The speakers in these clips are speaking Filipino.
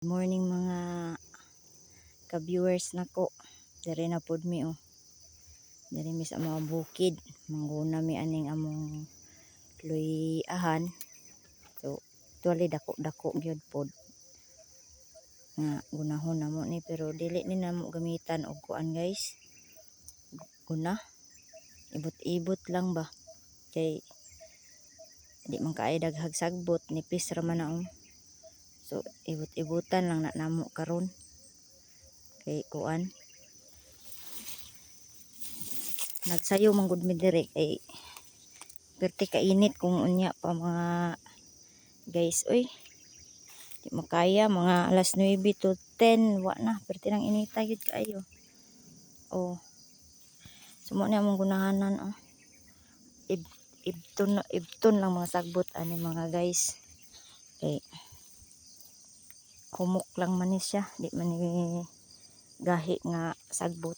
Good morning mga ka-viewers nako. Diri na pod mi Diri mi sa mga bukid. Mangguna mi aning among luyahan. So tuwali dako-dako gyud pod. Nga gunahon na mo ni pero dili ni namo gamitan og kuan guys. Guna. Ibot-ibot lang ba. Kay di man kaay daghag sagbot, nipis ra man na. So ibot-ibutan lang na namo karon. Kay kuan nagsayo man gud mi diri kay perti ka init kung unya pa mga guys. Uy, di makaya mga alas 9 to 10 wa na perti nang inita gyud kaayo. Sumo ni among gunahanan ibton lang mga sagbot ani mga guys. Kay humok lang man ni siya, di man ni gahi nga sagbot.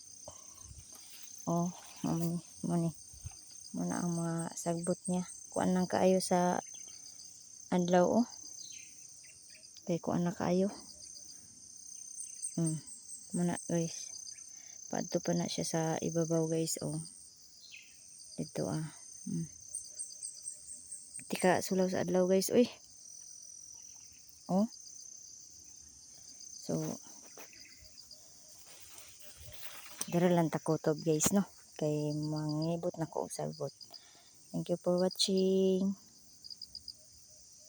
Mo na ang mga sagbot niya. Kuan lang kaayo sa adlaw Kay kuan na kaayo. Mo na guys. Paadto pa na siya sa ibabaw guys Dito Tika sulaw sa adlaw guys. Uy. So dara lang ta kutob guys no. Kay mangibot na ko og sagbot. Thank you for watching.